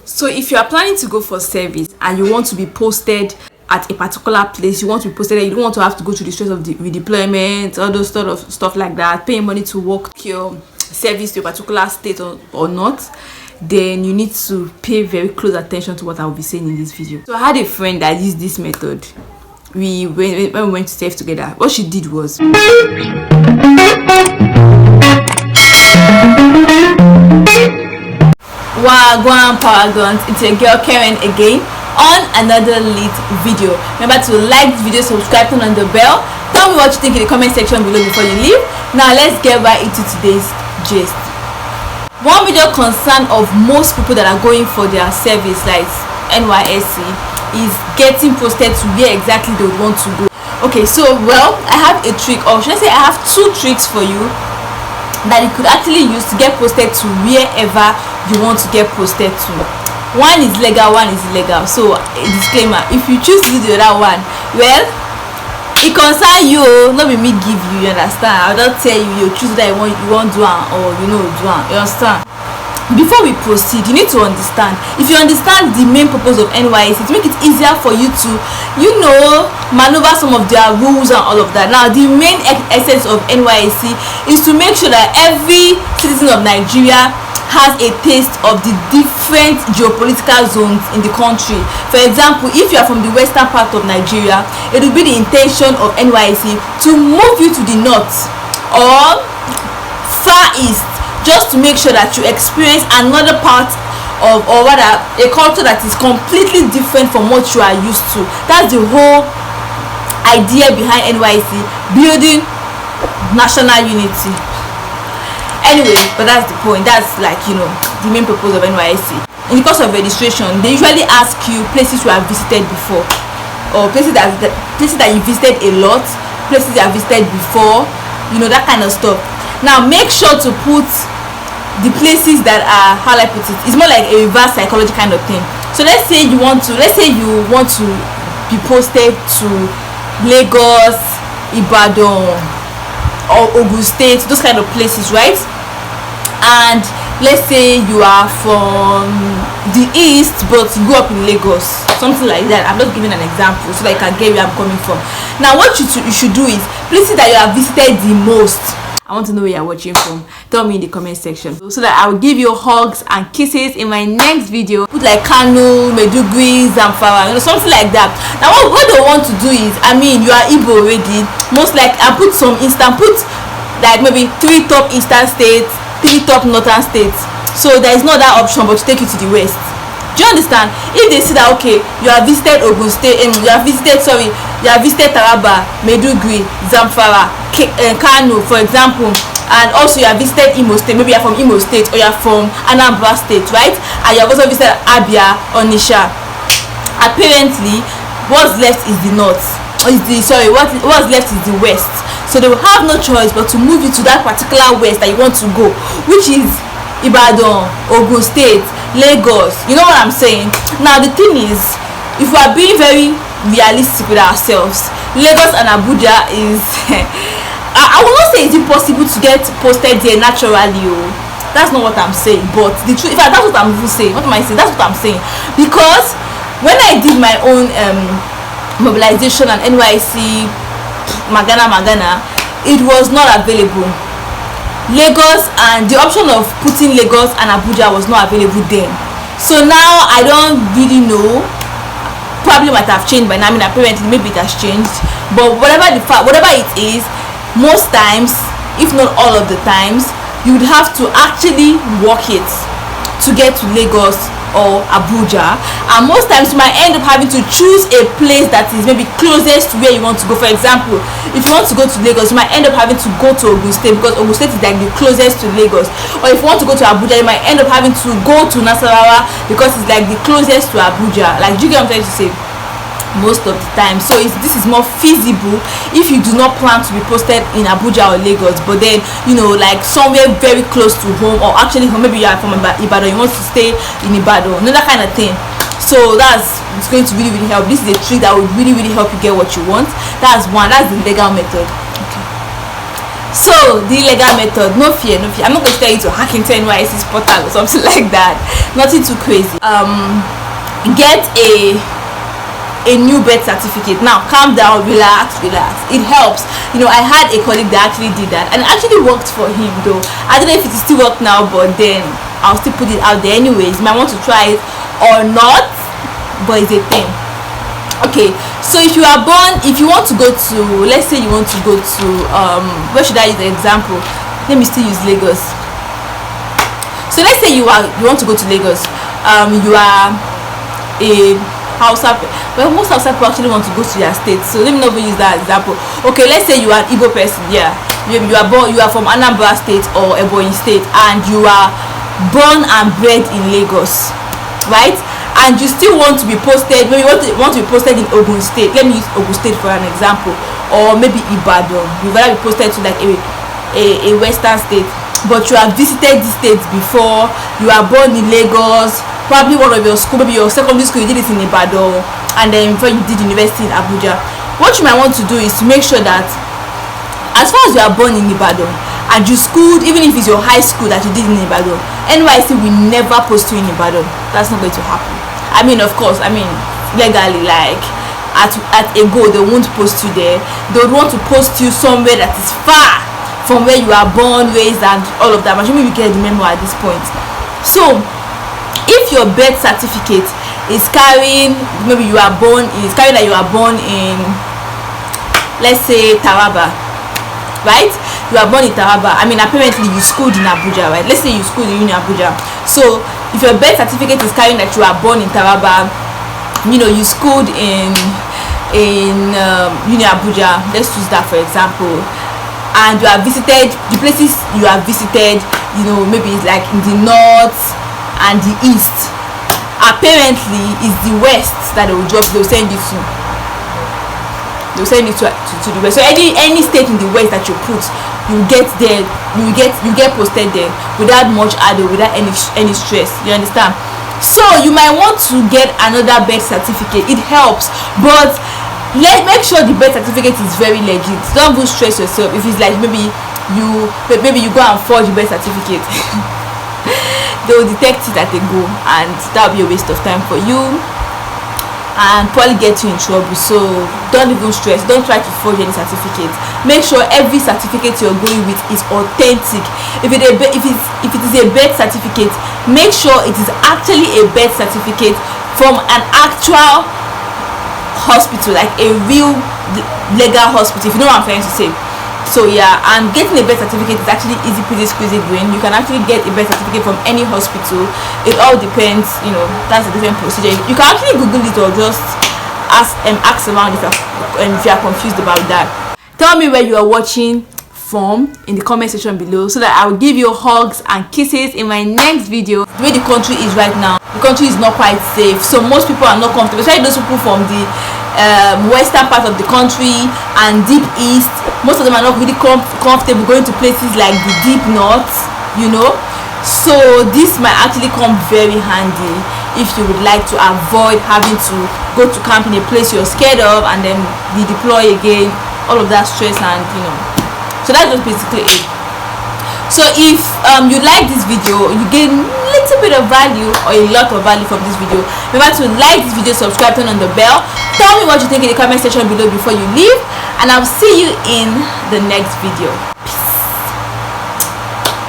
So if you are planning to go for service and you want to be posted at a particular place, you want to be posted there, you don't want to have to go through the stress of the redeployment, all those sort of stuff like that, paying money to work your service to a particular state or not, then you need to pay very close attention to what I will be saying in this video. So I had a friend that used this method. When we went to serve together, what she did was Wagwan Power Guns, it's your girl Karen again on another lit video. Remember to like this video, subscribe, turn on the bell. Tell me what you think in the comment section below before you leave. Now let's get right into today's gist. One major concern of most people that are going for their service, like NYSC, is getting posted to where exactly they would want to go. Okay, so well, I have a trick, or should I say I have two tricks for you that you could actually use to get posted to wherever you want to get posted to. One is legal, one is illegal. So a disclaimer, if you choose to do the other one, well, it concern you, not be me give you understand. I'll not tell you choose that you want do or do you understand. Before we proceed, you need to understand. If you understand the main purpose of NYSC, it make it easier for you to maneuver some of their rules and all of that. Now the main essence of NYSC is to make sure that every citizen of Nigeria has a taste of the different geopolitical zones in the country. For example, if you are from the western part of Nigeria, it will be the intention of NYSC to move you to the north or far east, just to make sure that you experience another part of, or rather a culture that is completely different from what you are used to. That's the whole idea behind NYSC, building national unity. Anyway, but that's the point. That's like the main purpose of NYSC. In the course of registration, they usually ask you places you have visited before, or places that you visited a lot, places you have visited before, that kind of stuff. Now make sure to put the places that are, how I put it, it's more like a reverse psychology kind of thing. So let's say you want to be posted to Lagos, Ibadan, or Ogun State, those kind of places, right? And let's say you are from the east but you grew up in Lagos, something like that. I'm just giving an example so that you can get where I'm coming from. Now what you should do is places that you have visited the most. I want to know where you're watching from. Tell me in the comment section so that I will give you hugs and kisses in my next video. Put like Kano, Meduguri, Zamfara, something like that. Now what they want to do is, you are Igbo already, most like, I put like maybe 3 top eastern states, 3 top northern states. So there is no other option but to take you to the west. Do you understand? If they see that okay, you have visited Ogun State, you have visited Taraba, Meduguri, Zamfara, Kano, for example, and also you have visited Imo State, maybe you're from Imo State or you're from Anambra State, right? And you have also visited Abia, Onitsha. Apparently, what's left is the north. What's left is the west. So they will have no choice but to move you to that particular west that you want to go, which is Ibadan, Ogun State, Lagos. You know what I'm saying? Now the thing is, if we are being very realistic with ourselves, Lagos and Abuja is I will not say it's impossible to get posted there naturally. That's not what I'm saying. But the truth, in fact, that's what I'm even saying. What am I saying? That's what I'm saying. Because when I did my own mobilization and NYSC Magana, it was not available. Lagos, and the option of putting Lagos and Abuja was not available then. So now I don't really know. Probably might have changed by now. Apparently maybe it has changed. But whatever it is, most times, if not all of the times, you would have to actually walk it to get to Lagos or Abuja, and most times you might end up having to choose a place that is maybe closest to where you want to go. For example, if you want to go to Lagos, you might end up having to go to Ogun State because Ogun State is like the closest to Lagos. Or if you want to go to Abuja, you might end up having to go to Nasarawa because it's like the closest to Abuja. Like, do you get what I'm trying to say? Most of the time. So this is more feasible if you do not plan to be posted in Abuja or Lagos, but then like somewhere very close to home, or actually maybe you are from Ibadan, you want to stay in Ibadan, that kind of thing. So it's going to really help. This is a trick that will really help you get what you want. That's one. That's the legal method. Okay. So the illegal method, no fear. I'm not going to tell you to hack into NYSC portal or something like that. Nothing too crazy. Get a new birth certificate. Now calm down, relax. It helps. I had a colleague that actually did that, and it actually worked for him though. I don't know if it still works now, but then I'll still put it out there anyways. You might want to try it or not, but it's a thing. Okay, so if you want to go to, let's say you want to go to where should I use the example? Let me still use Lagos. So let's say you want to go to Lagos. You are a Hausa, well, most Hausa people actually want to go to their state, so let me not even use that example. Okay, let's say you are an Igbo person. Yeah, you are from Anambra State or Ebonyi State, and you are born and bred in Lagos, right? And you still want to be posted, maybe you want to be posted in Ogun State. Let me use Ogun State for an example, or maybe Ibadan. You'd rather be posted to like a western state, but you have visited these states before. You are born in Lagos, probably one of your school, maybe your secondary school, you did it in Ibadan, and then before you did university in Abuja. What you might want to do is to make sure that as far as you are born in Ibadan and you schooled, even if it's your high school that you did in Ibadan, NYSC will never post you in Ibadan. That's not going to happen. Of course, legally, like at a go, they won't post you there. They would want to post you somewhere that is far from where you are born, raised, and all of that. I'm sure you get the memo at this point. So if your birth certificate is carrying, maybe you are born in, let's say, Taraba, right? You are born in Taraba. Apparently you schooled in Abuja, right? Let's say you schooled in Abuja. So if your birth certificate is carrying that you are born in Taraba, you schooled in Abuja, let's use that for example, and you have visited the places you have visited, maybe it's like in the north and the east. Apparently it's the west that they'll send you to. They'll send you to the west. So any state in the west that you put, you get posted there without much ado, without any stress. You understand? So you might want to get another birth certificate. It helps, but make sure the birth certificate is very legit. Don't go stress yourself if it's like maybe you go and forge the birth certificate. They will detect it at a go, and that will be a waste of time for you and probably get you in trouble. So don't even stress. Don't try to forge any certificate. Make sure every certificate you're going with is authentic. If it is a birth certificate, make sure it is actually a birth certificate from an actual hospital, like a real legal hospital, if you know what I'm trying to say. So yeah, and getting a birth certificate is actually easy peasy squeezy green. You can actually get a birth certificate from any hospital. It all depends, that's a different procedure. You can actually Google it or just ask around if you are confused about that. Tell me where you are watching from in the comment section below, so that I will give you hugs and kisses in my next video. The way the country is right now, the country is not quite safe, so most people are not comfortable, especially those people from the western part of the country and deep east. Most of them are not really comfortable going to places like the deep north, so this might actually come very handy if you would like to avoid having to go to camp in a place you're scared of and then redeploy again, all of that stress, and so that's just basically it. So if you like this video, you gain a little bit of value or a lot of value from this video, remember to like this video, subscribe, turn on the bell. Tell me what you think in the comment section below before you leave, and I'll see you in the next video. Peace.